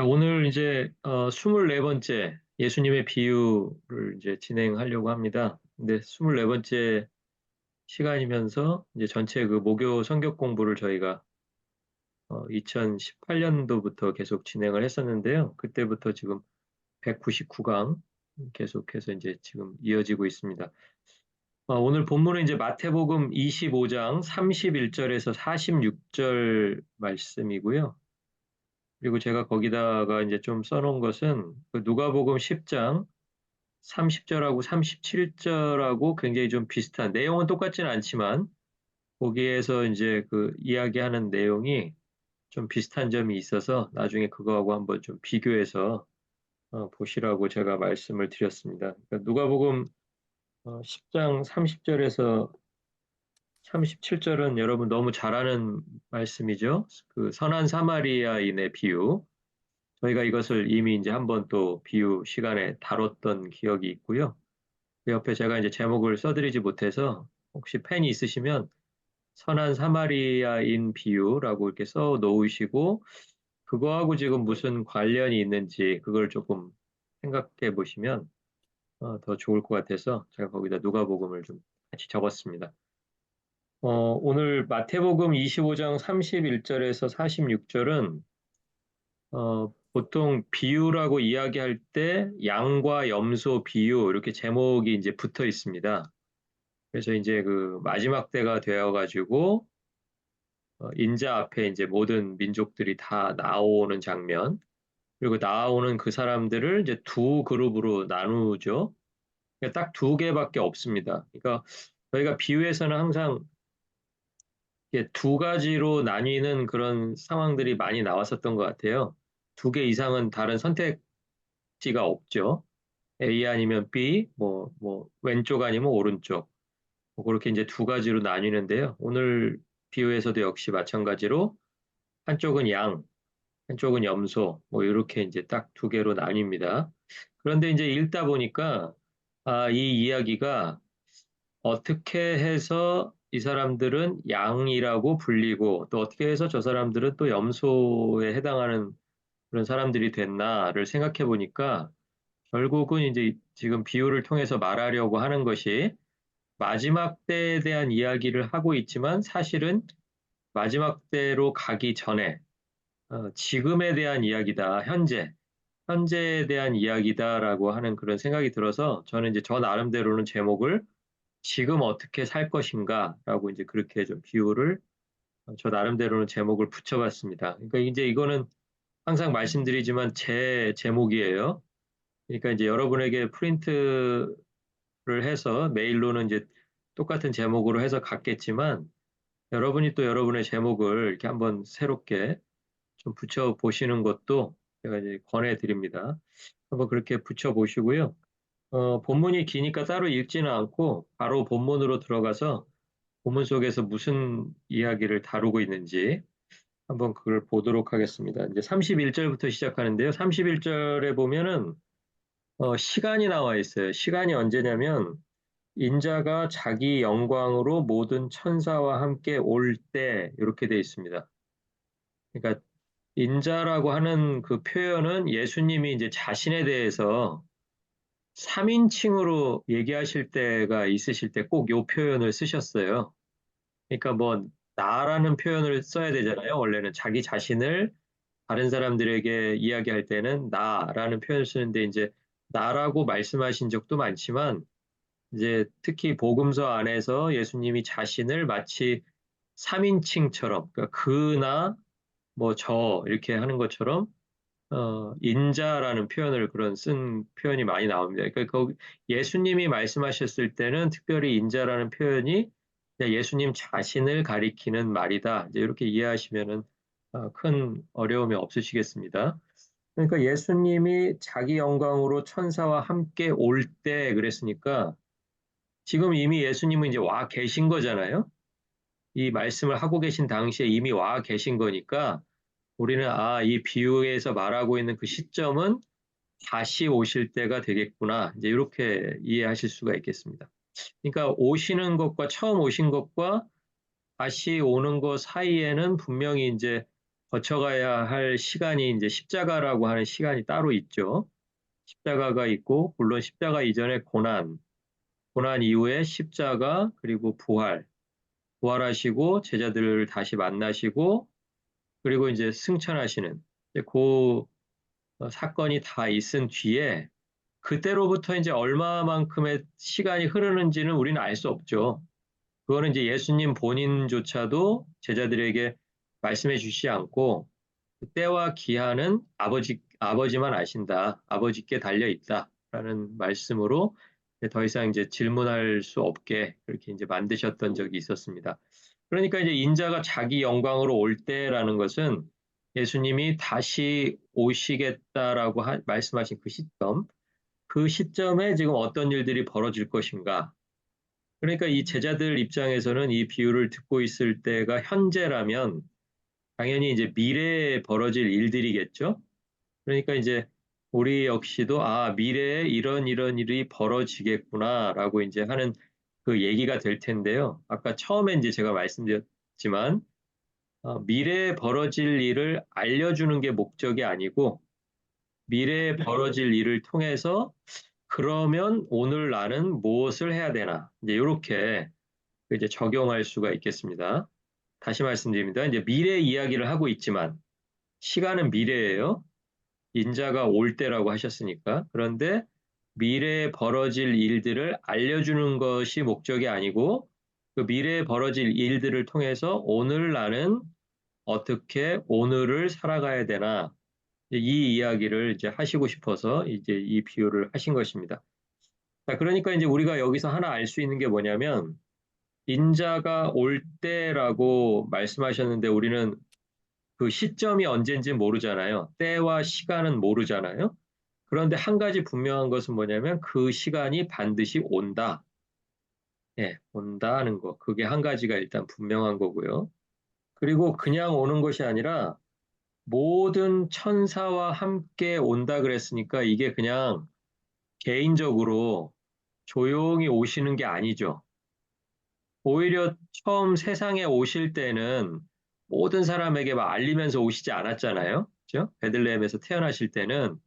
오늘 이제 24번째 예수님의 비유를 이제 진행하려고 합니다. 근데 24번째 시간이면서 이제 전체 그 목요 성경 공부를 저희가 2018년도부터 계속 진행을 했었는데요. 그때부터 지금 199강 계속해서 이제 지금 이어지고 있습니다. 오늘 본문은 이제 마태복음 25장 31절에서 46절 말씀이고요. 그리고 제가 거기다가 이제 좀 써놓은 것은 그 누가복음 10장 30절하고 37절하고 굉장히 좀 비슷한 내용은 똑같지는 않지만 거기에서 이제 그 이야기하는 내용이 좀 비슷한 점이 있어서 나중에 그거하고 한번 좀 비교해서 보시라고 제가 말씀을 드렸습니다. 그러니까 누가복음 10장 30절에서 37절은 여러분 너무 잘 아는 말씀이죠. 그 선한 사마리아인의 비유. 저희가 이것을 이미 이제 한번 또 비유 시간에 다뤘던 기억이 있고요. 그 옆에 제가 이제 제목을 써드리지 못해서 혹시 펜이 있으시면 선한 사마리아인 비유라고 이렇게 써 놓으시고 그거하고 지금 무슨 관련이 있는지 그걸 조금 생각해 보시면 더 좋을 것 같아서 제가 거기다 누가복음을 좀 같이 적었습니다. 오늘 마태복음 25장 31절에서 46절은 보통 비유라고 이야기할 때 양과 염소 비유 이렇게 제목이 이제 붙어 있습니다. 그래서 이제 그 마지막 때가 되어가지고 인자 앞에 이제 모든 민족들이 다 나오는 장면, 그리고 나오는 그 사람들을 이제 두 그룹으로 나누죠. 그러니까 딱 두 개밖에 없습니다. 그러니까 저희가 비유에서는 항상 이렇게 두 가지로 나뉘는 그런 상황들이 많이 나왔었던 것 같아요. 두 개 이상은 다른 선택지가 없죠. A 아니면 B, 왼쪽 아니면 오른쪽. 그렇게 이제 두 가지로 나뉘는데요. 오늘 비유에서도 역시 마찬가지로 한쪽은 양, 한쪽은 염소, 이렇게 이제 딱 두 개로 나뉩니다. 그런데 이제 읽다 보니까, 이 이야기가 어떻게 해서 이 사람들은 양이라고 불리고 또 어떻게 해서 저 사람들은 또 염소에 해당하는 그런 사람들이 됐나를 생각해 보니까 결국은 이제 지금 비유를 통해서 말하려고 하는 것이 마지막 때에 대한 이야기를 하고 있지만 사실은 마지막 때로 가기 전에 지금에 대한 이야기다, 현재에 대한 이야기다라고 하는 그런 생각이 들어서 저는 이제 저 나름대로는 제목을 지금 어떻게 살 것인가라고 이제 그렇게 좀 비유를 저 나름대로는 제목을 붙여봤습니다. 그러니까 이제 이거는 항상 말씀드리지만 제 제목이에요. 그러니까 이제 여러분에게 프린트를 해서 메일로는 이제 똑같은 제목으로 해서 갔겠지만 여러분이 또 여러분의 제목을 이렇게 한번 새롭게 좀 붙여 보시는 것도 제가 이제 권해드립니다. 한번 그렇게 붙여 보시고요. 본문이 기니까 따로 읽지는 않고 바로 본문으로 들어가서 본문 속에서 무슨 이야기를 다루고 있는지 한번 그걸 보도록 하겠습니다. 이제 31절부터 시작하는데요. 31절에 보면은 시간이 나와 있어요. 시간이 언제냐면 인자가 자기 영광으로 모든 천사와 함께 올 때 이렇게 돼 있습니다. 그러니까 인자라고 하는 그 표현은 예수님이 이제 자신에 대해서 3인칭으로 얘기하실 때가 있으실 때 꼭 이 표현을 쓰셨어요. 그러니까 나라는 표현을 써야 되잖아요. 원래는 자기 자신을 다른 사람들에게 이야기할 때는 나라는 표현을 쓰는데 이제 나라고 말씀하신 적도 많지만 이제 특히 복음서 안에서 예수님이 자신을 마치 3인칭처럼 그러니까 그나 저 이렇게 하는 것처럼 인자라는 표현을 그런 쓴 표현이 많이 나옵니다. 그러니까 예수님이 말씀하셨을 때는 특별히 인자라는 표현이 그냥 예수님 자신을 가리키는 말이다. 이제 이렇게 이해하시면은 큰 어려움이 없으시겠습니다. 그러니까 예수님이 자기 영광으로 천사와 함께 올 때 그랬으니까 지금 이미 예수님은 이제 와 계신 거잖아요. 이 말씀을 하고 계신 당시에 이미 와 계신 거니까 우리는 이 비유에서 말하고 있는 그 시점은 다시 오실 때가 되겠구나. 이제 이렇게 이해하실 수가 있겠습니다. 그러니까 오시는 것과 처음 오신 것과 다시 오는 것 사이에는 분명히 이제 거쳐가야 할 시간이 이제 십자가라고 하는 시간이 따로 있죠. 십자가가 있고, 물론 십자가 이전에 고난 이후에 십자가, 그리고 부활하시고, 제자들을 다시 만나시고, 그리고 이제 승천하시는, 이제 그 사건이 다 있은 뒤에, 그때로부터 이제 얼마만큼의 시간이 흐르는지는 우리는 알 수 없죠. 그거는 이제 예수님 본인조차도 제자들에게 말씀해 주시지 않고, 때와 기한은 아버지만 아신다. 아버지께 달려 있다. 라는 말씀으로 더 이상 이제 질문할 수 없게 그렇게 이제 만드셨던 적이 있었습니다. 그러니까 이제 인자가 자기 영광으로 올 때라는 것은 예수님이 다시 오시겠다라고 말씀하신 그 시점에 지금 어떤 일들이 벌어질 것인가. 그러니까 이 제자들 입장에서는 이 비유를 듣고 있을 때가 현재라면 당연히 이제 미래에 벌어질 일들이겠죠. 그러니까 이제 우리 역시도 미래에 이런 일이 벌어지겠구나라고 이제 하는 그 얘기가 될 텐데요. 아까 처음에 이제 제가 말씀드렸지만 미래에 벌어질 일을 알려주는 게 목적이 아니고 미래에 벌어질 일을 통해서 그러면 오늘 나는 무엇을 해야 되나 이제 이렇게 이제 적용할 수가 있겠습니다. 다시 말씀드립니다. 이제 미래 이야기를 하고 있지만 시간은 미래예요. 인자가 올 때라고 하셨으니까. 그런데 미래에 벌어질 일들을 알려주는 것이 목적이 아니고 그 미래에 벌어질 일들을 통해서 오늘 나는 어떻게 오늘을 살아가야 되나 이 이야기를 이제 하시고 싶어서 이제 이 비유를 하신 것입니다. 자, 그러니까 이제 우리가 여기서 하나 알 수 있는 게 뭐냐면 인자가 올 때라고 말씀하셨는데 우리는 그 시점이 언젠지 모르잖아요. 때와 시간은 모르잖아요. 그런데 한 가지 분명한 것은 뭐냐면 그 시간이 반드시 온다. 예, 온다 하는 거. 그게 한 가지가 일단 분명한 거고요. 그리고 그냥 오는 것이 아니라 모든 천사와 함께 온다 그랬으니까 이게 그냥 개인적으로 조용히 오시는 게 아니죠. 오히려 처음 세상에 오실 때는 모든 사람에게 막 알리면서 오시지 않았잖아요. 그죠? 베들레헴에서 태어나실 때는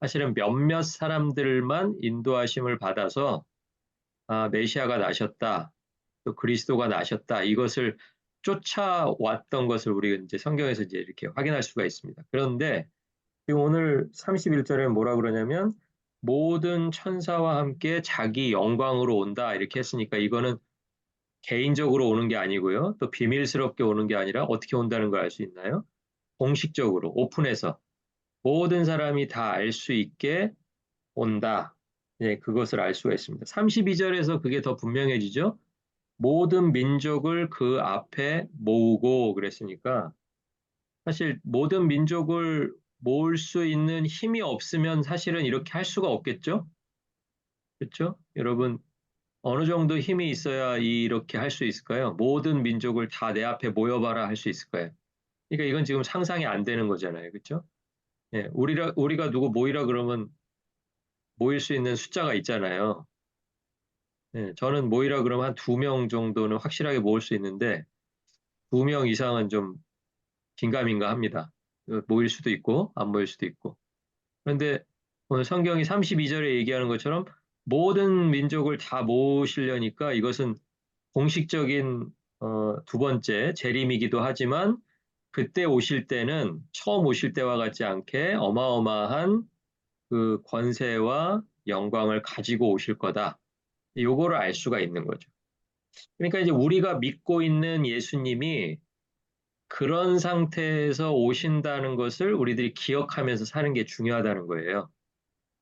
사실은 몇몇 사람들만 인도하심을 받아서 메시아가 나셨다. 또 그리스도가 나셨다. 이것을 쫓아왔던 것을 우리가 이제 성경에서 이제 이렇게 확인할 수가 있습니다. 그런데 지금 오늘 31절에 뭐라 그러냐면 모든 천사와 함께 자기 영광으로 온다. 이렇게 했으니까 이거는 개인적으로 오는 게 아니고요. 또 비밀스럽게 오는 게 아니라 어떻게 온다는 걸 알 수 있나요? 공식적으로 오픈해서 모든 사람이 다 알 수 있게 온다. 네, 그것을 알 수가 있습니다. 32절에서 그게 더 분명해지죠. 모든 민족을 그 앞에 모으고 그랬으니까 사실 모든 민족을 모을 수 있는 힘이 없으면 사실은 이렇게 할 수가 없겠죠? 그렇죠? 여러분 어느 정도 힘이 있어야 이렇게 할 수 있을까요? 모든 민족을 다 내 앞에 모여봐라 할 수 있을까요? 그러니까 이건 지금 상상이 안 되는 거잖아요. 그렇죠? 예, 우리가 누구 모이라 그러면 모일 수 있는 숫자가 있잖아요. 예, 저는 모이라 그러면 한 두 명 정도는 확실하게 모을 수 있는데 두 명 이상은 좀 긴가민가 합니다. 모일 수도 있고 안 모일 수도 있고. 그런데 오늘 성경이 32절에 얘기하는 것처럼 모든 민족을 다 모으시려니까 이것은 공식적인 두 번째 재림이기도 하지만 그때 오실 때는 처음 오실 때와 같지 않게 어마어마한 그 권세와 영광을 가지고 오실 거다. 요거를 알 수가 있는 거죠. 그러니까 이제 우리가 믿고 있는 예수님이 그런 상태에서 오신다는 것을 우리들이 기억하면서 사는 게 중요하다는 거예요.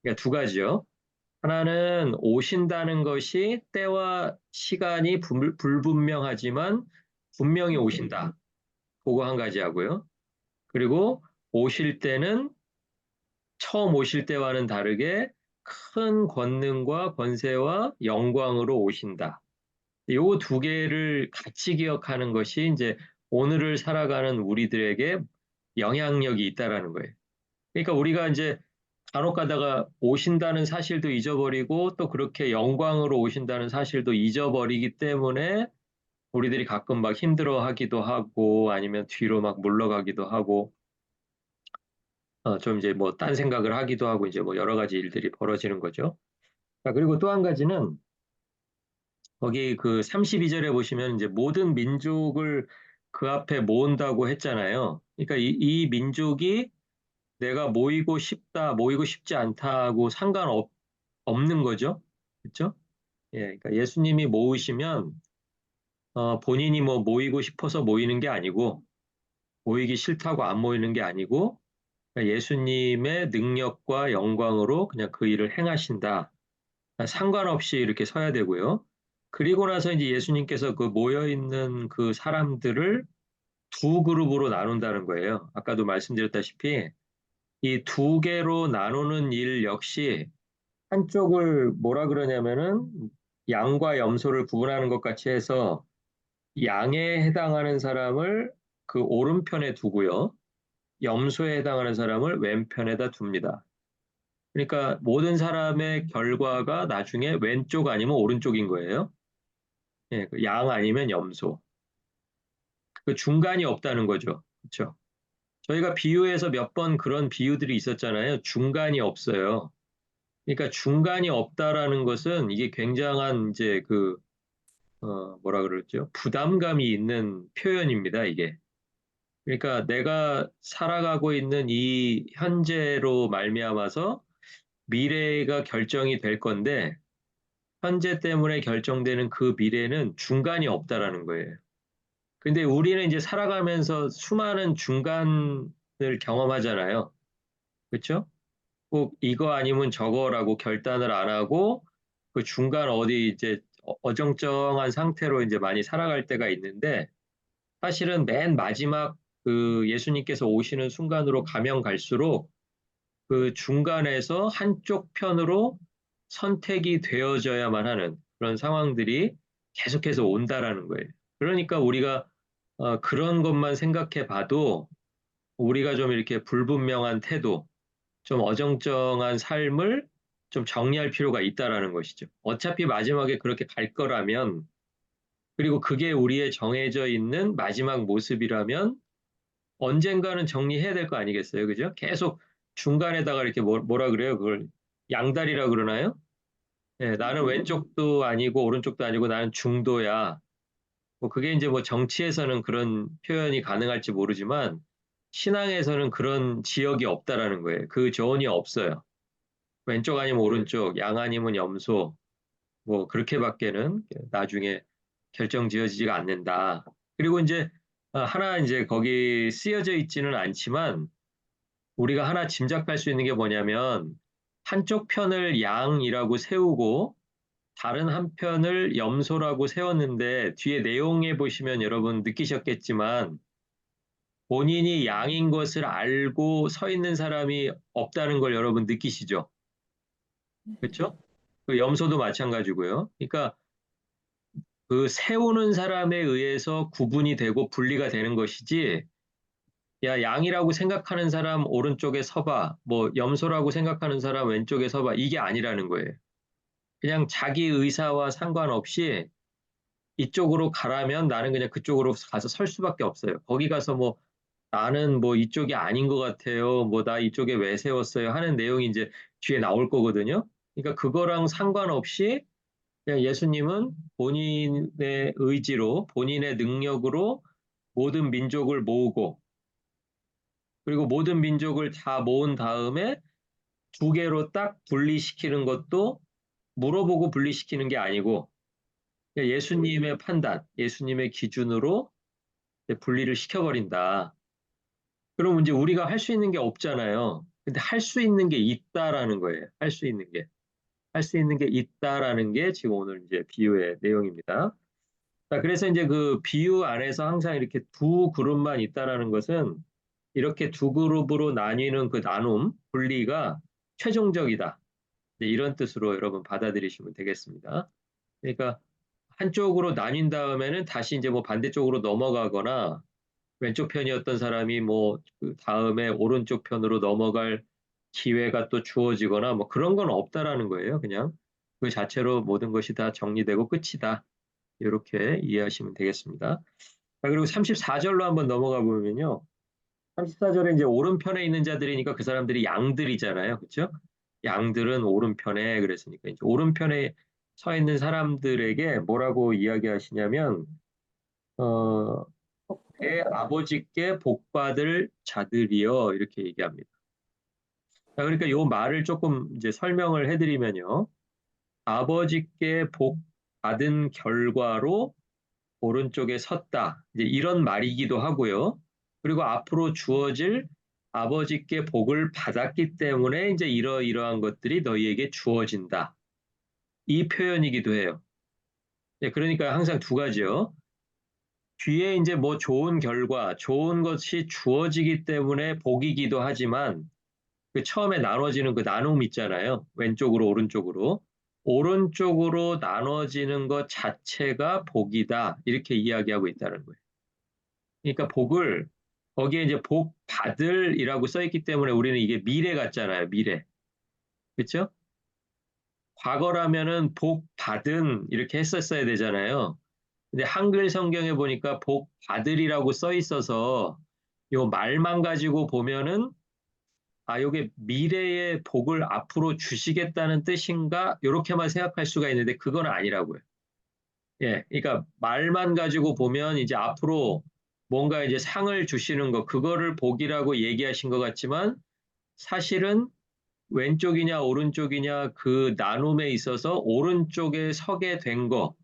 그러니까 두 가지요. 하나는 오신다는 것이 때와 시간이 불분명하지만 분명히 오신다. 그거 한 가지 하고요. 그리고 오실 때는 처음 오실 때와는 다르게 큰 권능과 권세와 영광으로 오신다. 요 두 개를 같이 기억하는 것이 이제 오늘을 살아가는 우리들에게 영향력이 있다라는 거예요. 그러니까 우리가 이제 간혹 가다가 오신다는 사실도 잊어버리고 또 그렇게 영광으로 오신다는 사실도 잊어버리기 때문에 우리들이 가끔 막 힘들어하기도 하고 아니면 뒤로 막 물러가기도 하고 좀 이제 뭐 딴 생각을 하기도 하고 이제 뭐 여러 가지 일들이 벌어지는 거죠. 자, 그리고 또 한 가지는 거기 그 32절에 보시면 이제 모든 민족을 그 앞에 모은다고 했잖아요. 그러니까 이 민족이 내가 모이고 싶다, 모이고 싶지 않다고 없는 거죠. 그렇죠? 예, 그러니까 예수님이 모으시면 본인이 뭐 모이고 싶어서 모이는 게 아니고 모이기 싫다고 안 모이는 게 아니고 그러니까 예수님의 능력과 영광으로 그냥 그 일을 행하신다. 상관없이 이렇게 서야 되고요. 그리고 나서 이제 예수님께서 그 모여 있는 그 사람들을 두 그룹으로 나눈다는 거예요. 아까도 말씀드렸다시피 이 두 개로 나누는 일 역시 한쪽을 뭐라 그러냐면은 양과 염소를 구분하는 것 같이 해서 양에 해당하는 사람을 그 오른편에 두고요. 염소에 해당하는 사람을 왼편에다 둡니다. 그러니까 모든 사람의 결과가 나중에 왼쪽 아니면 오른쪽인 거예요. 예, 그양 아니면 염소. 그 중간이 없다는 거죠. 그렇죠? 저희가 비유에서 몇 번 그런 비유들이 있었잖아요. 중간이 없어요. 그러니까 중간이 없다라는 것은 이게 굉장한 이제 뭐라 그러죠? 부담감이 있는 표현입니다, 이게. 그러니까 내가 살아가고 있는 이 현재로 말미암아서 미래가 결정이 될 건데 현재 때문에 결정되는 그 미래는 중간이 없다라는 거예요. 근데 우리는 이제 살아가면서 수많은 중간을 경험하잖아요. 그렇죠? 꼭 이거 아니면 저거라고 결단을 안 하고 그 중간 어디 이제 어정쩡한 상태로 이제 많이 살아갈 때가 있는데 사실은 맨 마지막 그 예수님께서 오시는 순간으로 가면 갈수록 그 중간에서 한쪽 편으로 선택이 되어져야만 하는 그런 상황들이 계속해서 온다라는 거예요. 그러니까 우리가 그런 것만 생각해 봐도 우리가 좀 이렇게 불분명한 태도, 좀 어정쩡한 삶을 좀 정리할 필요가 있다라는 것이죠. 어차피 마지막에 그렇게 갈 거라면, 그리고 그게 우리의 정해져 있는 마지막 모습이라면 언젠가는 정리해야 될 거 아니겠어요? 그죠? 계속 중간에다가 이렇게 뭐라 그래요? 그걸 양다리라 그러나요? 예, 나는 왼쪽도 아니고 오른쪽도 아니고 나는 중도야. 뭐 그게 이제 뭐 정치에서는 그런 표현이 가능할지 모르지만 신앙에서는 그런 지역이 없다라는 거예요. 그 조언이 없어요. 왼쪽 아니면 오른쪽, 양 아니면 염소, 뭐 그렇게밖에는 나중에 결정 지어지지가 않는다. 그리고 이제 하나 이제 거기 쓰여져 있지는 않지만 우리가 하나 짐작할 수 있는 게 뭐냐면 한쪽 편을 양이라고 세우고 다른 한편을 염소라고 세웠는데 뒤에 내용에 보시면 여러분 느끼셨겠지만 본인이 양인 것을 알고 서 있는 사람이 없다는 걸 여러분 느끼시죠? 그렇죠? 그 염소도 마찬가지고요. 그러니까 그 세우는 사람에 의해서 구분이 되고 분리가 되는 것이지 야, 양이라고 생각하는 사람 오른쪽에 서봐. 뭐 염소라고 생각하는 사람 왼쪽에 서봐. 이게 아니라는 거예요. 그냥 자기 의사와 상관없이 이쪽으로 가라면 나는 그냥 그쪽으로 가서 설 수밖에 없어요. 거기 가서 뭐 나는 뭐 이쪽이 아닌 것 같아요. 뭐 나 이쪽에 왜 세웠어요? 하는 내용이 이제 뒤에 나올 거거든요. 그러니까 그거랑 상관없이 그냥 예수님은 본인의 의지로, 본인의 능력으로 모든 민족을 모으고, 그리고 모든 민족을 다 모은 다음에 두 개로 딱 분리시키는 것도 물어보고 분리시키는 게 아니고, 그냥 예수님의 판단, 예수님의 기준으로 분리를 시켜버린다. 그럼 이제 우리가 할 수 있는 게 없잖아요. 근데 할 수 있는 게 있다라는 거예요. 할 수 있는 게. 할 수 있는 게 있다라는 게 지금 오늘 이제 비유의 내용입니다. 자, 그래서 이제 그 비유 안에서 항상 이렇게 두 그룹만 있다라는 것은 이렇게 두 그룹으로 나뉘는 그 나눔, 분리가 최종적이다. 이제 이런 뜻으로 여러분 받아들이시면 되겠습니다. 그러니까 한쪽으로 나뉜 다음에는 다시 이제 뭐 반대쪽으로 넘어가거나 왼쪽 편이었던 사람이 뭐그 다음에 오른쪽 편으로 넘어갈 기회가 또 주어지거나 뭐 그런 건 없다라는 거예요. 그냥 그 자체로 모든 것이 다 정리되고 끝이다. 이렇게 이해하시면 되겠습니다. 자, 그리고 34절로 한번 넘어가 보면요. 34절에 이제 오른편에 있는 자들이니까 그 사람들이 양들이잖아요. 그렇죠? 양들은 오른편에 그랬으니까 이제 오른편에 서 있는 사람들에게 뭐라고 이야기하시냐면 어, 내 아버지께 복받을 자들이여 이렇게 얘기합니다. 자, 그러니까 이 말을 조금 이제 설명을 해드리면요. 아버지께 복 받은 결과로 오른쪽에 섰다. 이제 이런 말이기도 하고요. 그리고 앞으로 주어질 아버지께 복을 받았기 때문에 이제 이러이러한 것들이 너희에게 주어진다. 이 표현이기도 해요. 네, 그러니까 항상 두 가지요. 뒤에 이제 뭐 좋은 결과, 좋은 것이 주어지기 때문에 복이기도 하지만 그 처음에 나눠지는 그 나눔 있잖아요. 왼쪽으로 오른쪽으로. 오른쪽으로 나눠지는 것 자체가 복이다. 이렇게 이야기하고 있다는 거예요. 그러니까 복을 거기에 이제 복 받을이라고 써 있기 때문에 우리는 이게 미래 같잖아요. 미래. 그렇죠? 과거라면은 복 받은 이렇게 했었어야 되잖아요. 근데 한글 성경에 보니까 복 받으리라고 써 있어서 요 말만 가지고 보면은 아, 요게 미래의 복을 앞으로 주시겠다는 뜻인가? 요렇게만 생각할 수가 있는데 그건 아니라고요. 예, 그러니까 말만 가지고 보면 이제 앞으로 뭔가 이제 상을 주시는 거, 그거를 복이라고 얘기하신 것 같지만 사실은 왼쪽이냐 오른쪽이냐 그 나눔에 있어서 오른쪽에 서게 된 거,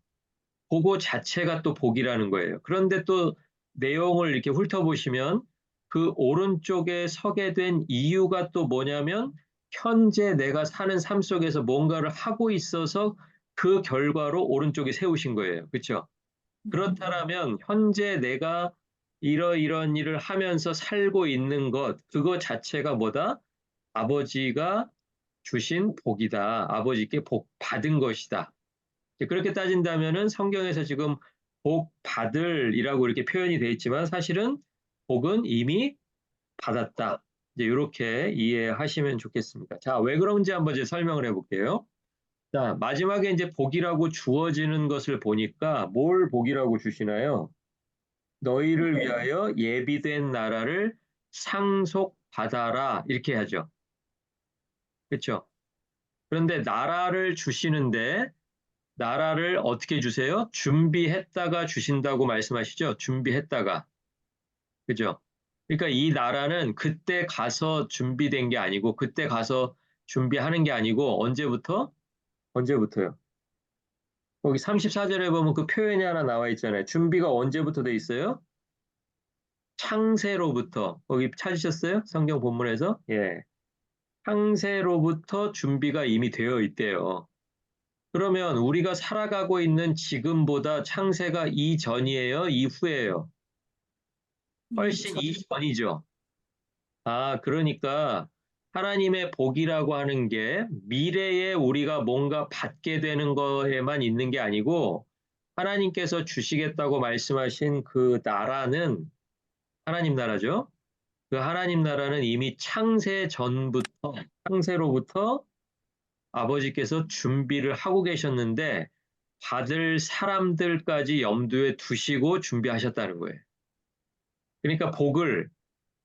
그거 자체가 또 복이라는 거예요. 그런데 또 내용을 이렇게 훑어보시면 그 오른쪽에 서게 된 이유가 또 뭐냐면 현재 내가 사는 삶 속에서 뭔가를 하고 있어서 그 결과로 오른쪽에 세우신 거예요. 그렇죠? 그렇다면 현재 내가 이러이런 일을 하면서 살고 있는 것, 그거 자체가 뭐다? 아버지가 주신 복이다. 아버지께 복 받은 것이다. 그렇게 따진다면은 성경에서 지금 복 받을이라고 이렇게 표현이 되어 있지만 사실은 복은 이미 받았다. 이제 이렇게 이해하시면 좋겠습니다. 자, 왜 그런지 한번 이제 설명을 해볼게요. 자, 마지막에 이제 복이라고 주어지는 것을 보니까 뭘 복이라고 주시나요? 너희를 위하여 예비된 나라를 상속받아라. 이렇게 하죠. 그렇죠? 그런데 나라를 주시는데 나라를 어떻게 주세요? 준비했다가 주신다고 말씀하시죠? 준비했다가. 그죠? 그러니까 이 나라는 그때 가서 준비된 게 아니고, 그때 가서 준비하는 게 아니고, 언제부터? 언제부터요? 거기 34절에 보면 그 표현이 하나 나와 있잖아요. 준비가 언제부터 돼 있어요? 창세로부터. 거기 찾으셨어요? 성경 본문에서? 예. 창세로부터 준비가 이미 되어 있대요. 그러면 우리가 살아가고 있는 지금보다 창세가 이전이에요? 이후에요? 훨씬 이전이죠. 아, 그러니까 하나님의 복이라고 하는 게 미래에 우리가 뭔가 받게 되는 거에만 있는 게 아니고 하나님께서 주시겠다고 말씀하신 그 나라는 하나님 나라죠. 그 하나님 나라는 이미 창세 전부터, 창세로부터 아버지께서 준비를 하고 계셨는데 받을 사람들까지 염두에 두시고 준비하셨다는 거예요. 그러니까 복을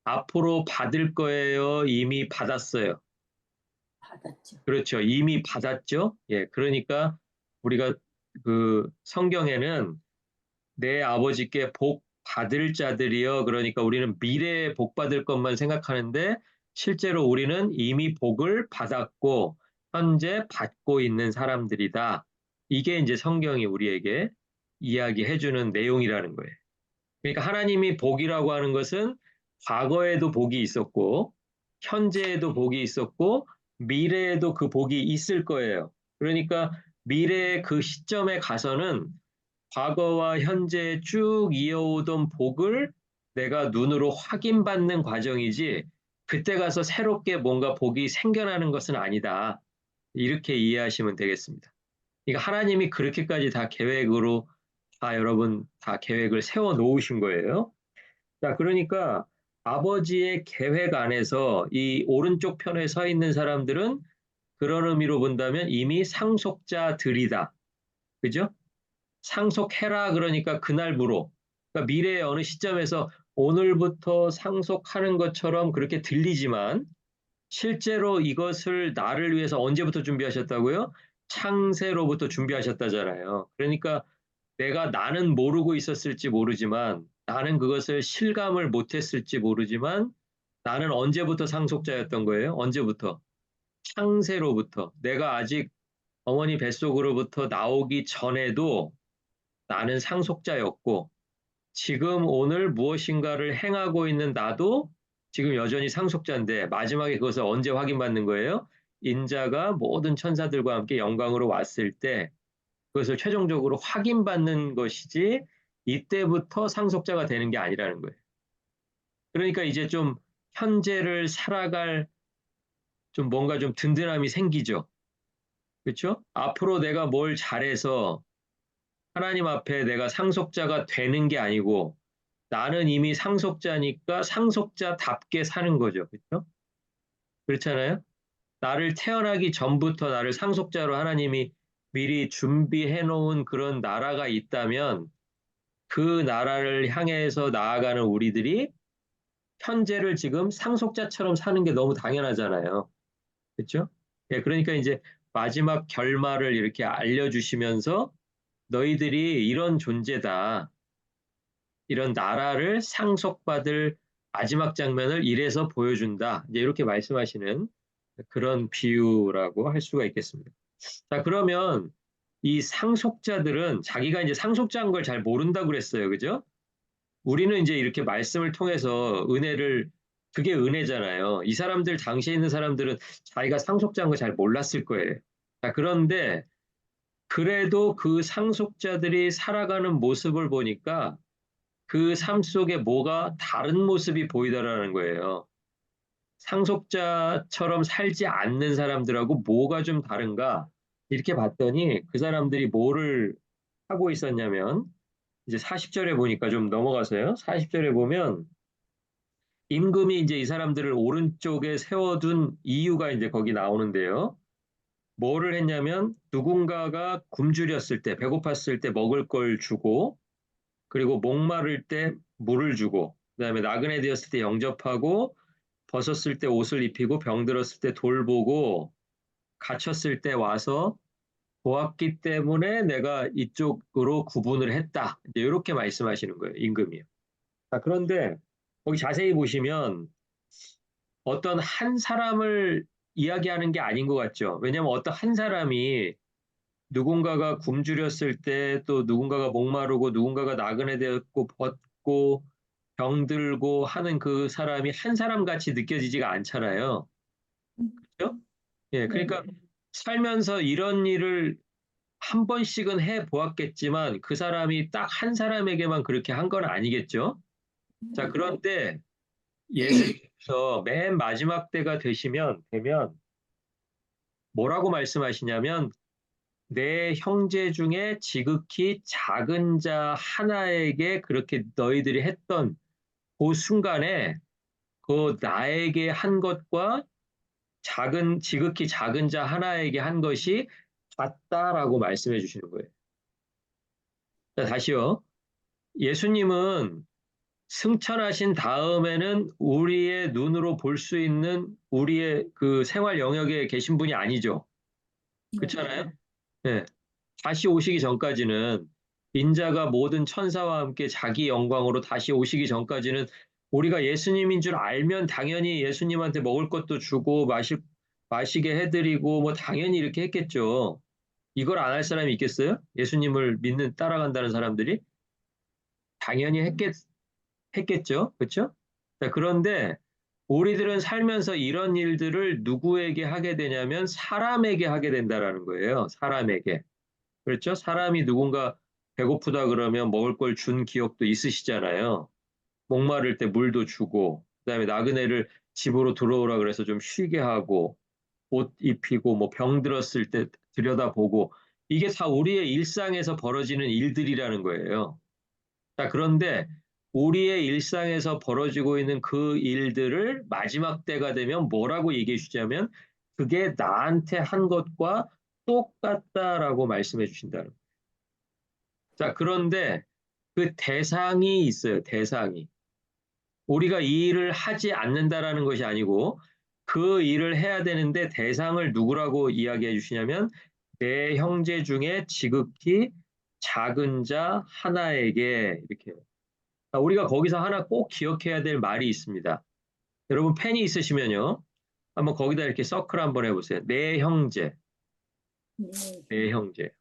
앞으로 받을 거예요? 이미 받았어요? 받았죠. 그렇죠. 이미 받았죠? 예, 그러니까 우리가 그 성경에는 내 아버지께 복 받을 자들이요. 그러니까 우리는 미래에 복 받을 것만 생각하는데 실제로 우리는 이미 복을 받았고 현재 받고 있는 사람들이다. 이게 이제 성경이 우리에게 이야기해주는 내용이라는 거예요. 그러니까 하나님이 복이라고 하는 것은 과거에도 복이 있었고 현재에도 복이 있었고 미래에도 그 복이 있을 거예요. 그러니까 미래의 그 시점에 가서는 과거와 현재에 쭉 이어오던 복을 내가 눈으로 확인받는 과정이지 그때 가서 새롭게 뭔가 복이 생겨나는 것은 아니다. 이렇게 이해하시면 되겠습니다. 그러니까 하나님이 그렇게까지 다 계획으로 다 여러분 다 계획을 세워 놓으신 거예요. 자, 그러니까 아버지의 계획 안에서 이 오른쪽 편에 서 있는 사람들은 그런 의미로 본다면 이미 상속자들이다. 그죠? 상속해라 그러니까 그날부로. 그러니까 미래의 어느 시점에서 오늘부터 상속하는 것처럼 그렇게 들리지만 실제로 이것을 나를 위해서 언제부터 준비하셨다고요? 창세로부터 준비하셨다잖아요. 그러니까 내가 나는 모르고 있었을지 모르지만 나는 그것을 실감을 못했을지 모르지만 나는 언제부터 상속자였던 거예요? 언제부터? 창세로부터. 내가 아직 어머니 뱃속으로부터 나오기 전에도 나는 상속자였고 지금 오늘 무엇인가를 행하고 있는 나도 지금 여전히 상속자인데 마지막에 그것을 언제 확인받는 거예요? 인자가 모든 천사들과 함께 영광으로 왔을 때 그것을 최종적으로 확인받는 것이지 이때부터 상속자가 되는 게 아니라는 거예요. 그러니까 이제 좀 현재를 살아갈 좀 뭔가 좀 든든함이 생기죠. 그렇죠? 앞으로 내가 뭘 잘해서 하나님 앞에 내가 상속자가 되는 게 아니고 나는 이미 상속자니까 상속자답게 사는 거죠. 그렇죠? 그렇잖아요? 나를 태어나기 전부터 나를 상속자로 하나님이 미리 준비해 놓은 그런 나라가 있다면 그 나라를 향해서 나아가는 우리들이 현재를 지금 상속자처럼 사는 게 너무 당연하잖아요. 그렇죠? 예, 그러니까 이제 마지막 결말을 이렇게 알려주시면서 너희들이 이런 존재다. 이런 나라를 상속받을 마지막 장면을 이래서 보여준다. 이제 이렇게 말씀하시는 그런 비유라고 할 수가 있겠습니다. 자, 그러면 이 상속자들은 자기가 이제 상속자인 걸 잘 모른다고 그랬어요. 그죠? 우리는 이제 이렇게 말씀을 통해서 은혜를 그게 은혜잖아요. 이 사람들 당시에 있는 사람들은 자기가 상속자인 거 잘 몰랐을 거예요. 자, 그런데 그래도 그 상속자들이 살아가는 모습을 보니까 그 삶 속에 뭐가 다른 모습이 보이더라는 거예요. 상속자처럼 살지 않는 사람들하고 뭐가 좀 다른가? 이렇게 봤더니 그 사람들이 뭐를 하고 있었냐면 이제 40절에 보니까 좀 넘어가서요. 40절에 보면 임금이 이제 이 사람들을 오른쪽에 세워둔 이유가 이제 거기 나오는데요. 뭐를 했냐면 누군가가 굶주렸을 때, 배고팠을 때 먹을 걸 주고 그리고 목마를 때 물을 주고 그다음에 나그네 되었을 때 영접하고 벗었을 때 옷을 입히고 병들었을 때 돌보고 갇혔을 때 와서 보았기 때문에 내가 이쪽으로 구분을 했다. 이제 이렇게 말씀하시는 거예요. 임금이요. 자, 그런데 거기 자세히 보시면 어떤 한 사람을 이야기하는 게 아닌 것 같죠. 왜냐하면 어떤 한 사람이 누군가가 굶주렸을 때 또 누군가가 목마르고 누군가가 나그네 되었고 벗고 병들고 하는 그 사람이 한 사람 같이 느껴지지가 않잖아요. 그렇죠? 예, 네. 그러니까 살면서 이런 일을 한 번씩은 해 보았겠지만 그 사람이 딱 한 사람에게만 그렇게 한 건 아니겠죠. 자, 그런데 예수님께서 맨 마지막 때가 되면 뭐라고 말씀하시냐면 내 형제 중에 지극히 작은 자 하나에게 그렇게 너희들이 했던 그 순간에 그 나에게 한 것과 지극히 작은 자 하나에게 한 것이 같다라고 말씀해 주시는 거예요. 자, 다시요. 예수님은 승천하신 다음에는 우리의 눈으로 볼 수 있는 우리의 그 생활 영역에 계신 분이 아니죠. 네. 그렇잖아요? 네. 다시 오시기 전까지는 인자가 모든 천사와 함께 자기 영광으로 다시 오시기 전까지는 우리가 예수님인 줄 알면 당연히 예수님한테 먹을 것도 주고 마시게 해드리고 뭐 당연히 이렇게 했겠죠. 이걸 안 할 사람이 있겠어요? 예수님을 따라간다는 사람들이 당연히 했겠죠. 그렇죠? 자, 그런데 우리들은 살면서 이런 일들을 누구에게 하게 되냐면 사람에게 하게 된다라는 거예요. 사람에게. 그렇죠? 사람이 누군가 배고프다 그러면 먹을 걸 준 기억도 있으시잖아요. 목마를 때 물도 주고, 그다음에 나그네를 집으로 들어오라 그래서 좀 쉬게 하고, 옷 입히고, 뭐 병 들었을 때 들여다보고, 이게 다 우리의 일상에서 벌어지는 일들이라는 거예요. 자, 그런데 우리의 일상에서 벌어지고 있는 그 일들을 마지막 때가 되면 뭐라고 얘기해 주자면, 그게 나한테 한 것과 똑같다라고 말씀해 주신다는 거예요. 자, 그런데 그 대상이 있어요. 대상이. 우리가 이 일을 하지 않는다라는 것이 아니고 그 일을 해야 되는데 대상을 누구라고 이야기해 주시냐면 내 형제 중에 지극히 작은 자 하나에게 이렇게. 우리가 거기서 하나 꼭 기억해야 될 말이 있습니다. 여러분 펜이 있으시면요. 한번 거기다 이렇게 서클 한번 해보세요. 내 형제, 네. 내 형제.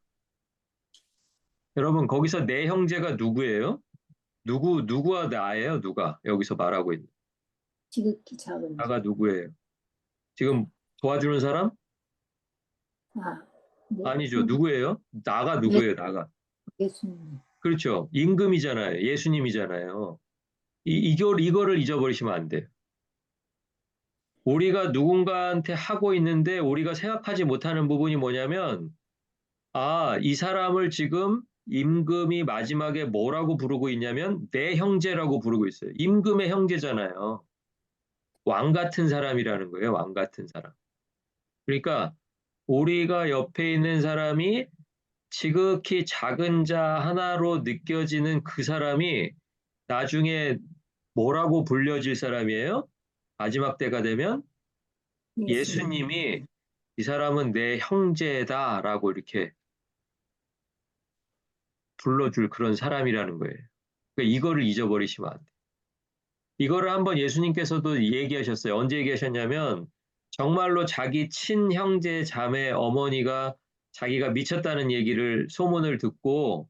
여러분 거기서 내 형제가 누구예요? 누구와 나예요? 누가? 여기서 말하고 있는. 지극히 작은 자. 나가 누구예요? 지금 도와주는 사람? 아, 네. 아니죠. 누구예요? 나가 예, 누구예요? 나가. 예수님. 그렇죠. 임금이잖아요. 예수님이잖아요. 이거를 잊어버리시면 안 돼요. 우리가 누군가한테 하고 있는데 우리가 생각하지 못하는 부분이 뭐냐면, 아, 이 사람을 지금 임금이 마지막에 뭐라고 부르고 있냐면 내 형제라고 부르고 있어요. 임금의 형제잖아요. 왕 같은 사람이라는 거예요. 왕 같은 사람. 그러니까 우리가 옆에 있는 사람이 지극히 작은 자 하나로 느껴지는 그 사람이 나중에 뭐라고 불려질 사람이에요? 마지막 때가 되면 예수님. 예수님이 이 사람은 내 형제다라고 이렇게 불러줄 그런 사람이라는 거예요. 그러니까 이거를 잊어버리시면 안 돼요. 이거를 한번 예수님께서도 얘기하셨어요. 언제 얘기하셨냐면 정말로 자기 친형제 자매 어머니가 자기가 미쳤다는 얘기를 소문을 듣고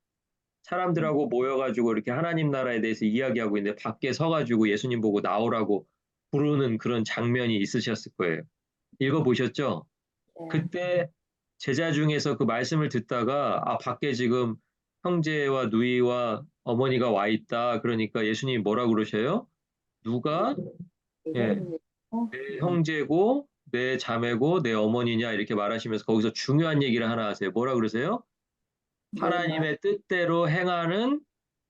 사람들하고 모여가지고 이렇게 하나님 나라에 대해서 이야기하고 있는데 밖에 서가지고 예수님 보고 나오라고 부르는 그런 장면이 있으셨을 거예요. 읽어보셨죠? 네. 그때 제자 중에서 그 말씀을 듣다가 아, 밖에 지금 형제와 누이와 어머니가 와 있다. 그러니까 예수님이 뭐라 그러셔요? 누가 내 예, 형제. 내 네. 형제고 내 자매고 내 어머니냐 이렇게 말하시면서 거기서 중요한 얘기를 하나 하세요. 뭐라 그러세요? 내 말. 하나님의 뜻대로 행하는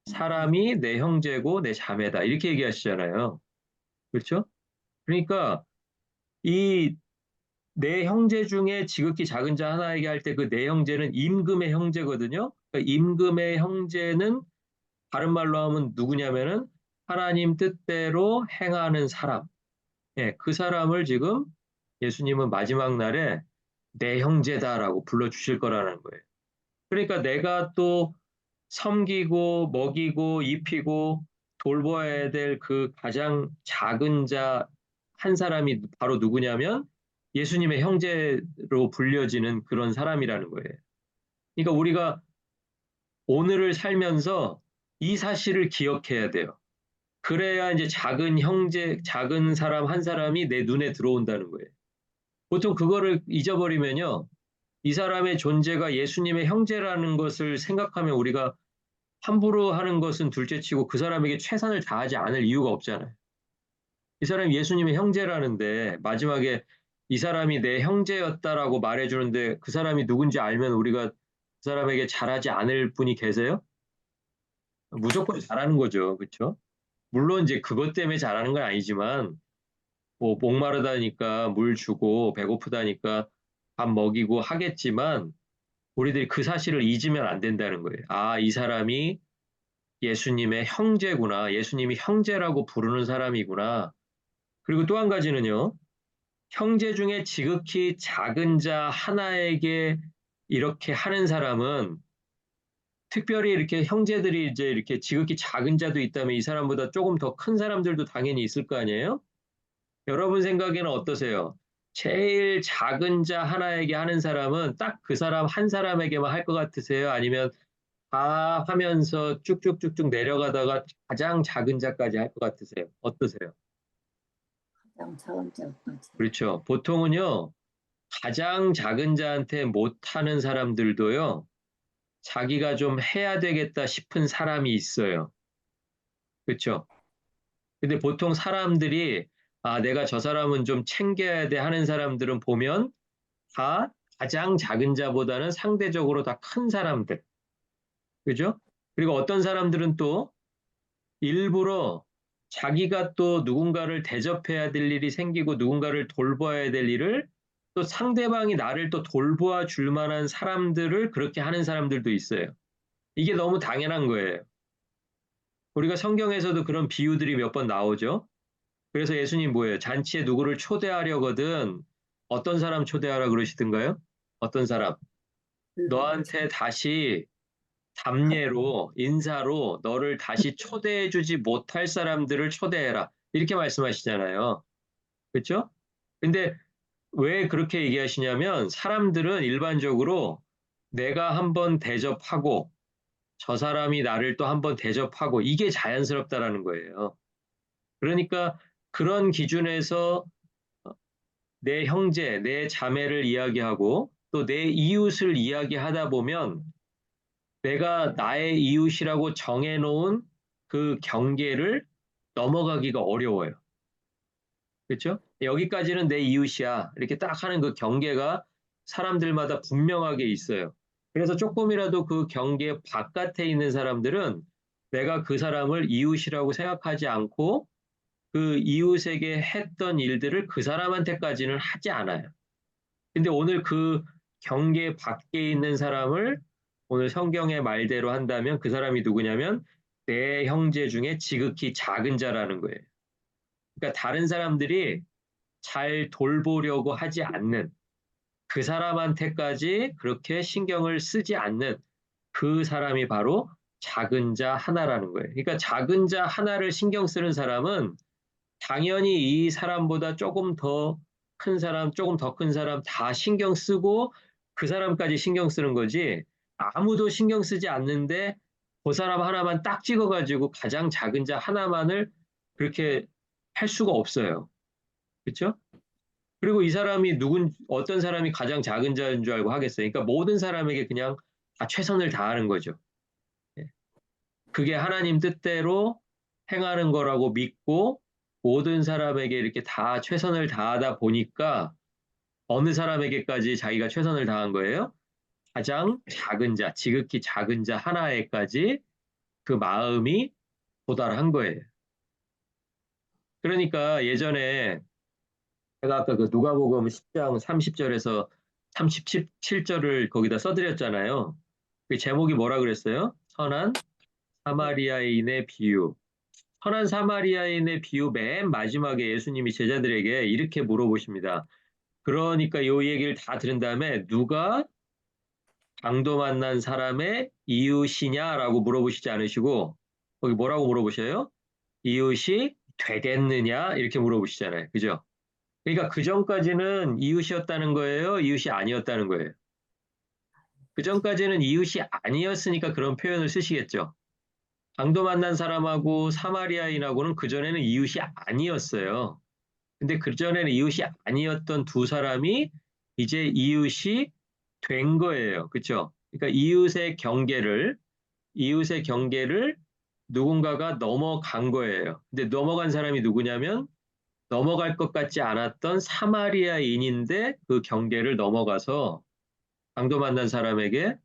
사람이 내 형제고 내 자매다. 이렇게 얘기하시잖아요. 그렇죠? 그러니까 이 내 형제 중에 지극히 작은 자 하나에게 할 때 그 내 형제는 임금의 형제거든요. 그러니까 임금의 형제는 다른 말로 하면 누구냐면은 하나님 뜻대로 행하는 사람. 예, 그 사람을 지금 예수님은 마지막 날에 내 형제다라고 불러주실 거라는 거예요. 그러니까 내가 또 섬기고 먹이고 입히고 돌봐야 될 그 가장 작은 자 한 사람이 바로 누구냐면 예수님의 형제로 불려지는 그런 사람이라는 거예요. 그러니까 우리가 오늘을 살면서 이 사실을 기억해야 돼요. 그래야 이제 작은 형제, 작은 사람 한 사람이 내 눈에 들어온다는 거예요. 보통 그거를 잊어버리면요. 이 사람의 존재가 예수님의 형제라는 것을 생각하면 우리가 함부로 하는 것은 둘째치고 그 사람에게 최선을 다하지 않을 이유가 없잖아요. 이 사람이 예수님의 형제라는데 마지막에 이 사람이 내 형제였다라고 말해주는데 그 사람이 누군지 알면 우리가 그 사람에게 잘하지 않을 분이 계세요? 무조건 잘하는 거죠. 그렇죠? 물론 이제 그것 때문에 잘하는 건 아니지만 뭐 목마르다니까 물 주고 배고프다니까 밥 먹이고 하겠지만 우리들이 그 사실을 잊으면 안 된다는 거예요. 아, 이 사람이 예수님의 형제구나. 예수님이 형제라고 부르는 사람이구나. 그리고 또 한 가지는요. 형제 중에 지극히 작은 자 하나에게 이렇게 하는 사람은 특별히 이렇게 형제들이 이제 이렇게 지극히 작은 자도 있다면 이 사람보다 조금 더 큰 사람들도 당연히 있을 거 아니에요? 여러분 생각에는 어떠세요? 제일 작은 자 하나에게 하는 사람은 딱 그 사람 한 사람에게만 할 것 같으세요? 아니면 다 하면서 쭉쭉쭉쭉 내려가다가 가장 작은 자까지 할 것 같으세요? 어떠세요? 가장 작은 자까지. 그렇죠. 보통은요, 가장 작은 자한테 못하는 사람들도요, 자기가 좀 해야 되겠다 싶은 사람이 있어요. 그렇죠. 근데 보통 사람들이, 아, 내가 저 사람은 좀 챙겨야 돼 하는 사람들은 보면 다 가장 작은 자보다는 상대적으로 다 큰 사람들. 그죠? 그리고 어떤 사람들은 또 일부러 자기가 또 누군가를 대접해야 될 일이 생기고 누군가를 돌봐야 될 일을 또 상대방이 나를 또 돌보아 줄 만한 사람들을 그렇게 하는 사람들도 있어요. 이게 너무 당연한 거예요. 우리가 성경에서도 그런 비유들이 몇 번 나오죠. 그래서 예수님 뭐예요? 잔치에 누구를 초대하려거든 어떤 사람 초대하라 그러시던가요? 어떤 사람? 너한테 다시 답례로, 인사로 너를 다시 초대해주지 못할 사람들을 초대해라. 이렇게 말씀하시잖아요. 그렇죠? 근데 왜 그렇게 얘기하시냐면 사람들은 일반적으로 내가 한번 대접하고 저 사람이 나를 또 한번 대접하고 이게 자연스럽다라는 거예요. 그러니까 그런 기준에서 내 형제, 내 자매를 이야기하고 또 내 이웃을 이야기하다 보면 내가 나의 이웃이라고 정해놓은 그 경계를 넘어가기가 어려워요. 그렇죠? 여기까지는 내 이웃이야. 이렇게 딱 하는 그 경계가 사람들마다 분명하게 있어요. 그래서 조금이라도 그 경계 바깥에 있는 사람들은 내가 그 사람을 이웃이라고 생각하지 않고 그 이웃에게 했던 일들을 그 사람한테까지는 하지 않아요. 근데 오늘 그 경계 밖에 있는 사람을 오늘 성경의 말대로 한다면 그 사람이 누구냐면 내 형제 중에 지극히 작은 자라는 거예요. 그러니까 다른 사람들이 잘 돌보려고 하지 않는 그 사람한테까지 그렇게 신경을 쓰지 않는 그 사람이 바로 작은 자 하나라는 거예요. 그러니까 작은 자 하나를 신경 쓰는 사람은 당연히 이 사람보다 조금 더 큰 사람, 조금 더 큰 사람 다 신경 쓰고 그 사람까지 신경 쓰는 거지 아무도 신경 쓰지 않는데 그 사람 하나만 딱 찍어가지고 가장 작은 자 하나만을 그렇게 할 수가 없어요. 그렇죠? 그리고 이 사람이 어떤 사람이 가장 작은 자인 줄 알고 하겠어요. 그러니까 모든 사람에게 그냥 다 최선을 다하는 거죠. 예. 그게 하나님 뜻대로 행하는 거라고 믿고 모든 사람에게 이렇게 다 최선을 다하다 보니까 어느 사람에게까지 자기가 최선을 다한 거예요? 가장 작은 자, 지극히 작은 자 하나에까지 그 마음이 도달한 거예요. 그러니까 예전에 제가 아까 그 누가복음 10장 30절에서 37절을 거기다 써드렸잖아요. 그 제목이 뭐라 그랬어요? 선한 사마리아인의 비유. 선한 사마리아인의 비유 맨 마지막에 예수님이 제자들에게 이렇게 물어보십니다. 그러니까 이 얘기를 다 들은 다음에 누가 강도 만난 사람의 이웃이냐라고 물어보시지 않으시고 거기 뭐라고 물어보셔요? 이웃이 되겠느냐 이렇게 물어보시잖아요. 그죠? 그러니까 그 전까지는 이웃이었다는 거예요? 이웃이 아니었다는 거예요? 그 전까지는 이웃이 아니었으니까 그런 표현을 쓰시겠죠. 강도 만난 사람하고 사마리아인하고는 그전에는 이웃이 아니었어요. 근데 그전에는 이웃이 아니었던 두 사람이 이제 이웃이 된 거예요. 그렇죠? 그러니까 이웃의 경계를 누군가가 넘어간 거예요. 근데 넘어간 사람이 누구냐면 넘어갈 것 같지 않았던 사마리아인인데 그 경계를 넘어가서 강도 만난 사람에게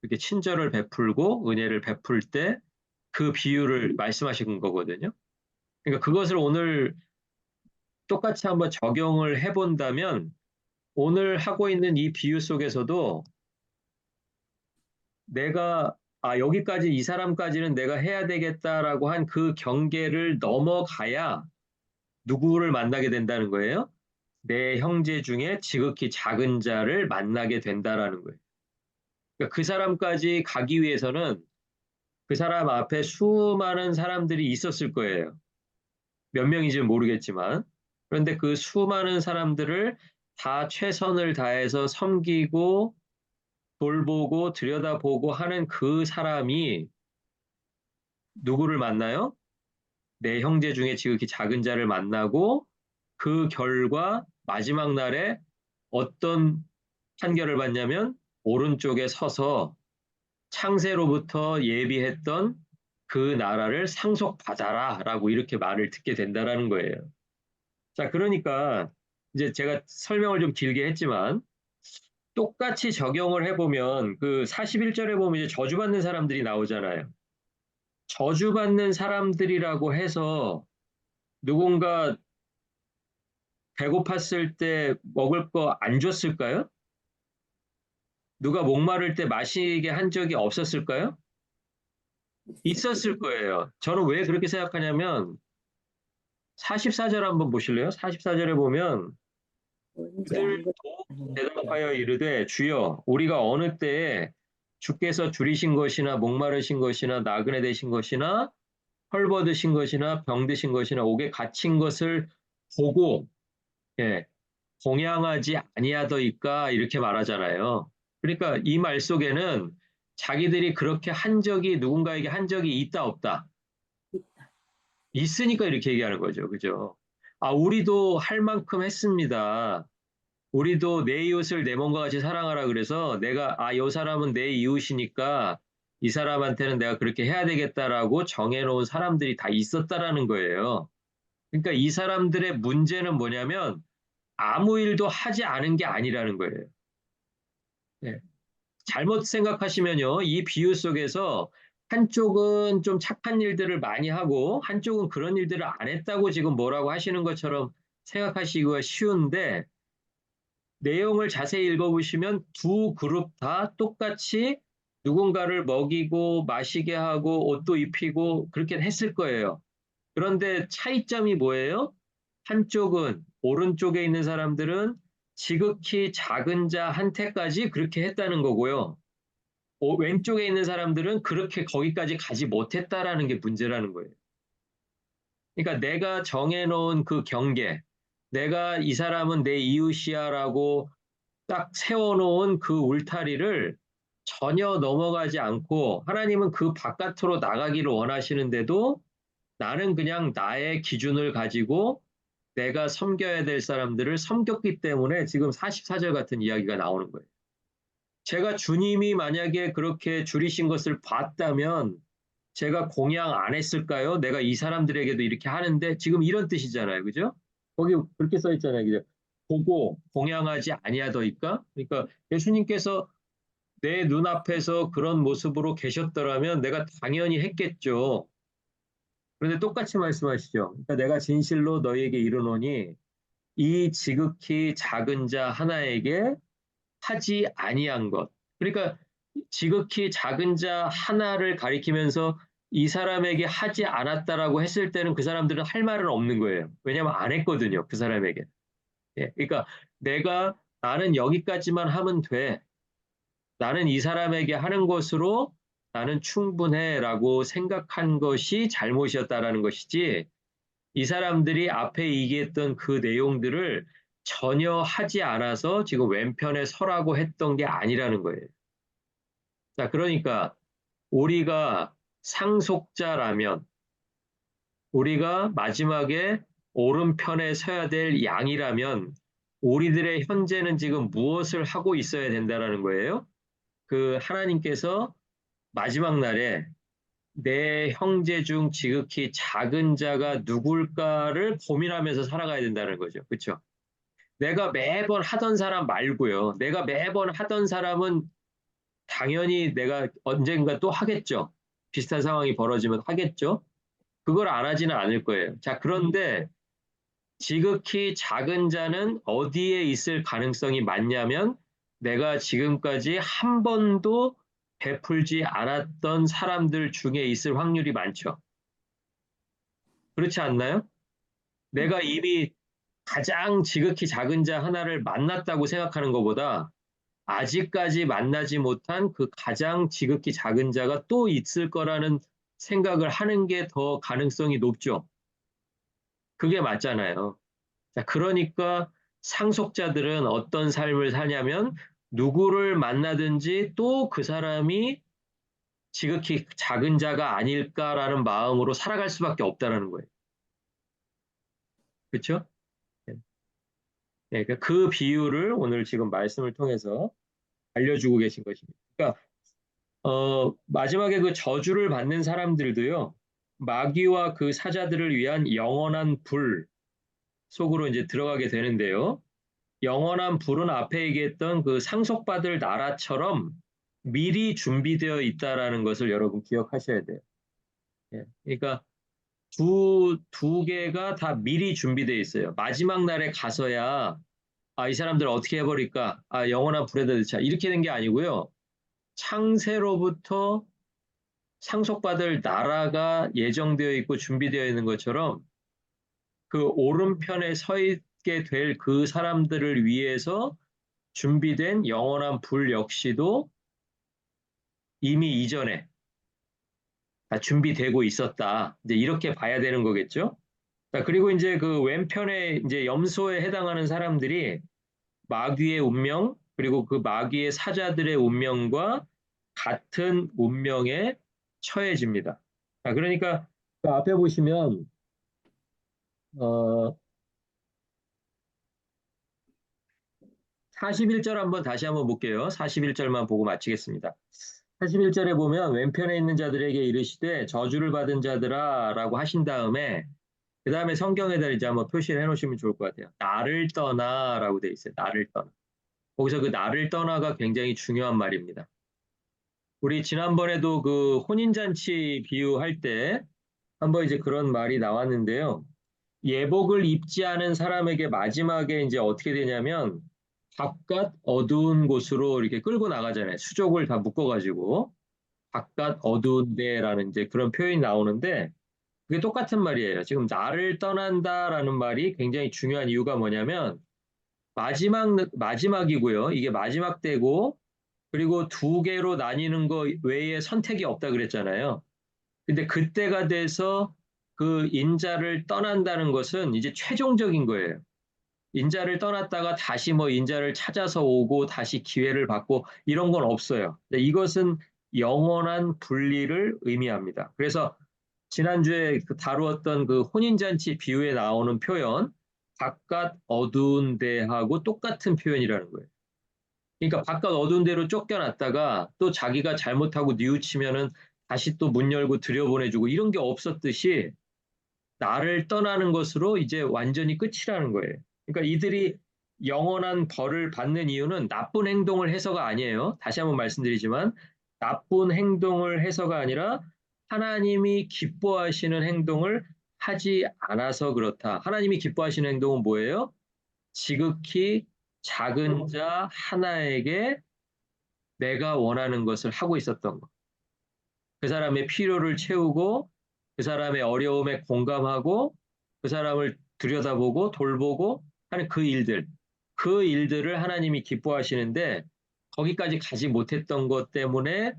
이렇게 친절을 베풀고 은혜를 베풀 때 그 비유를 말씀하신 거거든요. 그러니까 그것을 오늘 똑같이 한번 적용을 해본다면 오늘 하고 있는 이 비유 속에서도 내가 여기까지 이 사람까지는 내가 해야 되겠다라고 한 그 경계를 넘어가야 누구를 만나게 된다는 거예요? 내 형제 중에 지극히 작은 자를 만나게 된다라는 거예요. 그러니까 그 사람까지 가기 위해서는 그 사람 앞에 수많은 사람들이 있었을 거예요. 몇 명인지는 모르겠지만. 그런데 그 수많은 사람들을 다 최선을 다해서 섬기고 돌보고 들여다보고 하는 그 사람이 누구를 만나요? 내 형제 중에 지극히 작은 자를 만나고 그 결과 마지막 날에 어떤 판결을 받냐면 오른쪽에 서서 창세로부터 예비했던 그 나라를 상속받아라 라고 이렇게 말을 듣게 된다라는 거예요. 자, 그러니까 이제 제가 설명을 좀 길게 했지만 똑같이 적용을 해보면 그 41절에 보면 이제 저주받는 사람들이 나오잖아요. 저주받는 사람들이라고 해서 누군가 배고팠을 때 먹을 거 안 줬을까요? 누가 목마를 때 마시게 한 적이 없었을까요? 있었을 거예요. 저는 왜 그렇게 생각하냐면 44절 한번 보실래요? 44절에 보면 뭔지 그들도 아는 대답하여 이르되 주여 우리가 어느 때에 주께서 줄이신 것이나 목마르신 것이나 나그네 되신 것이나 헐벗으신 것이나 병드신 것이나 옥에 갇힌 것을 보고 예, 공양하지 아니하더이까 이렇게 말하잖아요. 그러니까 이 말 속에는 자기들이 그렇게 한 적이 누군가에게 한 적이 있다 없다. 있다. 있으니까 이렇게 얘기하는 거죠. 그죠? 아, 우리도 할 만큼 했습니다. 우리도 내 이웃을 내 몸과 같이 사랑하라 그래서 내가 이 사람은 내 이웃이니까 이 사람한테는 내가 그렇게 해야 되겠다라고 정해놓은 사람들이 다 있었다라는 거예요. 그러니까 이 사람들의 문제는 뭐냐면 아무 일도 하지 않은 게 아니라는 거예요. 네. 잘못 생각하시면요, 이 비유 속에서 한쪽은 좀 착한 일들을 많이 하고 한쪽은 그런 일들을 안 했다고 지금 뭐라고 하시는 것처럼 생각하시기가 쉬운데 내용을 자세히 읽어보시면 두 그룹 다 똑같이 누군가를 먹이고 마시게 하고 옷도 입히고 그렇게 했을 거예요. 그런데 차이점이 뭐예요? 한쪽은 오른쪽에 있는 사람들은 지극히 작은 자한테까지 그렇게 했다는 거고요. 왼쪽에 있는 사람들은 그렇게 거기까지 가지 못했다라는 게 문제라는 거예요. 그러니까 내가 정해놓은 그 경계, 내가 이 사람은 내 이웃이야라고 딱 세워놓은 그 울타리를 전혀 넘어가지 않고 하나님은 그 바깥으로 나가기를 원하시는데도 나는 그냥 나의 기준을 가지고 내가 섬겨야 될 사람들을 섬겼기 때문에 지금 44절 같은 이야기가 나오는 거예요. 제가 주님이 만약에 그렇게 줄이신 것을 봤다면 제가 공양 안 했을까요? 내가 이 사람들에게도 이렇게 하는데 지금 이런 뜻이잖아요. 그죠? 거기 그렇게 써 있잖아요. 그죠? 보고 공양하지 아니하더이까? 그러니까 예수님께서 내 눈앞에서 그런 모습으로 계셨더라면 내가 당연히 했겠죠. 그런데 똑같이 말씀하시죠. 그러니까 내가 진실로 너희에게 이르노니 이 지극히 작은 자 하나에게 하지 아니한 것. 그러니까 지극히 작은 자 하나를 가리키면서 이 사람에게 하지 않았다라고 했을 때는 그 사람들은 할 말은 없는 거예요. 왜냐하면 안 했거든요. 그 사람에게. 예, 그러니까 나는 여기까지만 하면 돼. 나는 이 사람에게 하는 것으로 나는 충분해라고 생각한 것이 잘못이었다라는 것이지 이 사람들이 앞에 얘기했던 그 내용들을 전혀 하지 않아서 지금 왼편에 서라고 했던 게 아니라는 거예요. 자, 그러니까 우리가 상속자라면 우리가 마지막에 오른편에 서야 될 양이라면 우리들의 현재는 지금 무엇을 하고 있어야 된다라는 거예요. 그 하나님께서 마지막 날에 내 형제 중 지극히 작은 자가 누굴까를 고민하면서 살아가야 된다는 거죠. 그렇죠? 내가 매번 하던 사람 말고요. 내가 매번 하던 사람은 당연히 내가 언젠가 또 하겠죠. 비슷한 상황이 벌어지면 하겠죠. 그걸 안 하지는 않을 거예요. 자, 그런데 지극히 작은 자는 어디에 있을 가능성이 많냐면 내가 지금까지 한 번도 베풀지 않았던 사람들 중에 있을 확률이 많죠. 그렇지 않나요? 내가 이미 가장 지극히 작은 자 하나를 만났다고 생각하는 것보다 아직까지 만나지 못한 그 가장 지극히 작은 자가 또 있을 거라는 생각을 하는 게 더 가능성이 높죠. 그게 맞잖아요. 자, 그러니까 상속자들은 어떤 삶을 사냐면 누구를 만나든지 또 그 사람이 지극히 작은 자가 아닐까라는 마음으로 살아갈 수밖에 없다라는 거예요. 그렇죠? 네, 그러니까 그 비유를 오늘 지금 말씀을 통해서 알려주고 계신 것입니다. 그러니까 마지막에 그 저주를 받는 사람들도요, 마귀와 그 사자들을 위한 영원한 불 속으로 이제 들어가게 되는데요. 영원한 불은 앞에 얘기했던 그 상속받을 나라처럼 미리 준비되어 있다라는 것을 여러분 기억하셔야 돼요. 예, 그러니까 두 개가 다 미리 준비되어 있어요. 마지막 날에 가서야 이 사람들 어떻게 해버릴까? 영원한 불에다 넣자. 이렇게 된 게 아니고요. 창세로부터 상속받을 나라가 예정되어 있고 준비되어 있는 것처럼 그 오른편에 서 있게 될 그 사람들을 위해서 준비된 영원한 불 역시도 이미 이전에 다 준비되고 있었다. 이제 이렇게 봐야 되는 거겠죠? 자, 그리고 이제 그 왼편에 이제 염소에 해당하는 사람들이 마귀의 운명, 그리고 그 마귀의 사자들의 운명과 같은 운명에 처해집니다. 자, 그러니까 그 앞에 보시면, 어, 41절 한번 다시 한번 볼게요. 41절만 보고 마치겠습니다. 41절에 보면 왼편에 있는 자들에게 이르시되 저주를 받은 자들아 라고 하신 다음에 그 다음에 성경에다 이제 한번 표시를 해놓으시면 좋을 것 같아요. 나를 떠나라고 돼 있어요. 나를 떠나. 거기서 그 나를 떠나가 굉장히 중요한 말입니다. 우리 지난번에도 그 혼인잔치 비유할 때 한번 이제 그런 말이 나왔는데요. 예복을 입지 않은 사람에게 마지막에 이제 어떻게 되냐면 바깥 어두운 곳으로 이렇게 끌고 나가잖아요. 수족을 다 묶어가지고 바깥 어두운 데라는 이제 그런 표현이 나오는데 그게 똑같은 말이에요. 지금 나를 떠난다라는 말이 굉장히 중요한 이유가 뭐냐면 마지막이고요. 이게 마지막 때고 그리고 두 개로 나뉘는 거 외에 선택이 없다 그랬잖아요. 근데 그때가 돼서 그 인자를 떠난다는 것은 이제 최종적인 거예요. 인자를 떠났다가 다시 뭐 인자를 찾아서 오고 다시 기회를 받고 이런 건 없어요. 이것은 영원한 분리를 의미합니다. 그래서 지난주에 그 다루었던 그 혼인잔치 비유에 나오는 표현, 바깥 어두운 데하고 똑같은 표현이라는 거예요. 그러니까 바깥 어두운 데로 쫓겨났다가 또 자기가 잘못하고 뉘우치면은 다시 또 문 열고 들여보내주고 이런 게 없었듯이 나를 떠나는 것으로 이제 완전히 끝이라는 거예요. 그러니까 이들이 영원한 벌을 받는 이유는 나쁜 행동을 해서가 아니에요. 다시 한번 말씀드리지만 나쁜 행동을 해서가 아니라 하나님이 기뻐하시는 행동을 하지 않아서 그렇다. 하나님이 기뻐하시는 행동은 뭐예요? 지극히 작은 자 하나에게 내가 원하는 것을 하고 있었던 것. 그 사람의 필요를 채우고 그 사람의 어려움에 공감하고 그 사람을 들여다보고 돌보고 하는 그 일들. 그 일들을 하나님이 기뻐하시는데 거기까지 가지 못했던 것 때문에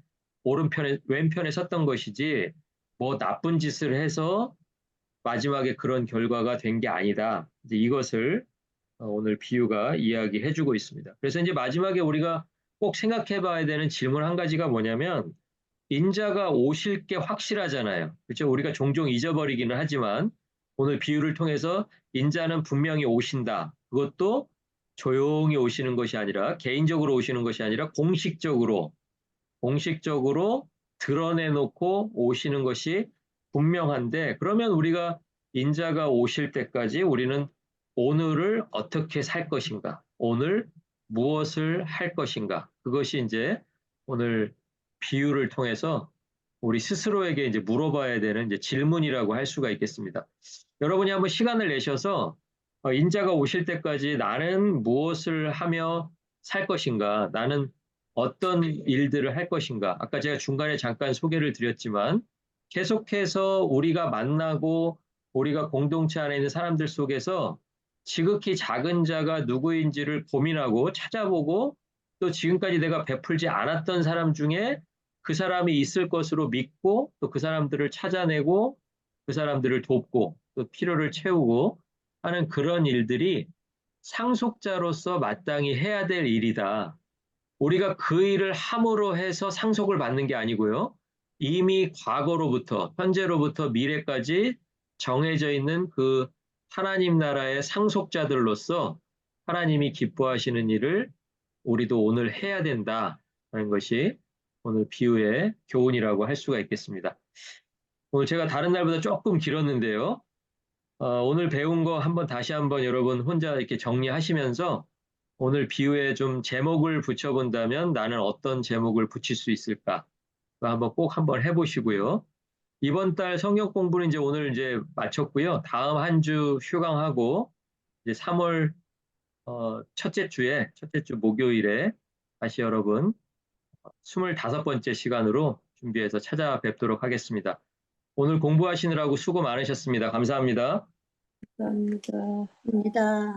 왼편에 섰던 것이지 뭐 나쁜 짓을 해서 마지막에 그런 결과가 된 게 아니다. 이제 이것을 오늘 비유가 이야기해주고 있습니다. 그래서 이제 마지막에 우리가 꼭 생각해 봐야 되는 질문 한 가지가 뭐냐면 인자가 오실 게 확실하잖아요. 그렇죠? 우리가 종종 잊어버리기는 하지만 오늘 비유를 통해서 인자는 분명히 오신다. 그것도 조용히 오시는 것이 아니라 개인적으로 오시는 것이 아니라 공식적으로 드러내놓고 오시는 것이 분명한데 그러면 우리가 인자가 오실 때까지 우리는 오늘을 어떻게 살 것인가? 오늘 무엇을 할 것인가? 그것이 이제 오늘 비유를 통해서 우리 스스로에게 이제 물어봐야 되는 이제 질문이라고 할 수가 있겠습니다. 여러분이 한번 시간을 내셔서 인자가 오실 때까지 나는 무엇을 하며 살 것인가? 나는 어떤 일들을 할 것인가? 아까 제가 중간에 잠깐 소개를 드렸지만 계속해서 우리가 만나고 우리가 공동체 안에 있는 사람들 속에서 지극히 작은 자가 누구인지를 고민하고 찾아보고 또 지금까지 내가 베풀지 않았던 사람 중에 그 사람이 있을 것으로 믿고 또 그 사람들을 찾아내고 그 사람들을 돕고 또 필요를 채우고 하는 그런 일들이 상속자로서 마땅히 해야 될 일이다. 우리가 그 일을 함으로 해서 상속을 받는 게 아니고요. 이미 과거로부터, 현재로부터 미래까지 정해져 있는 그 하나님 나라의 상속자들로서 하나님이 기뻐하시는 일을 우리도 오늘 해야 된다는 것이 오늘 비유의 교훈이라고 할 수가 있겠습니다. 오늘 제가 다른 날보다 조금 길었는데요. 오늘 배운 거 한번 다시 한번 여러분 혼자 이렇게 정리하시면서 오늘 비유에 좀 제목을 붙여본다면 나는 어떤 제목을 붙일 수 있을까? 한번 꼭 한번 해보시고요. 이번 달 성경 공부는 이제 오늘 이제 마쳤고요. 다음 한 주 휴강하고 이제 3월 첫째 주 목요일에 다시 여러분 25번째 시간으로 준비해서 찾아뵙도록 하겠습니다. 오늘 공부하시느라고 수고 많으셨습니다. 감사합니다. 감사합니다. 입니다.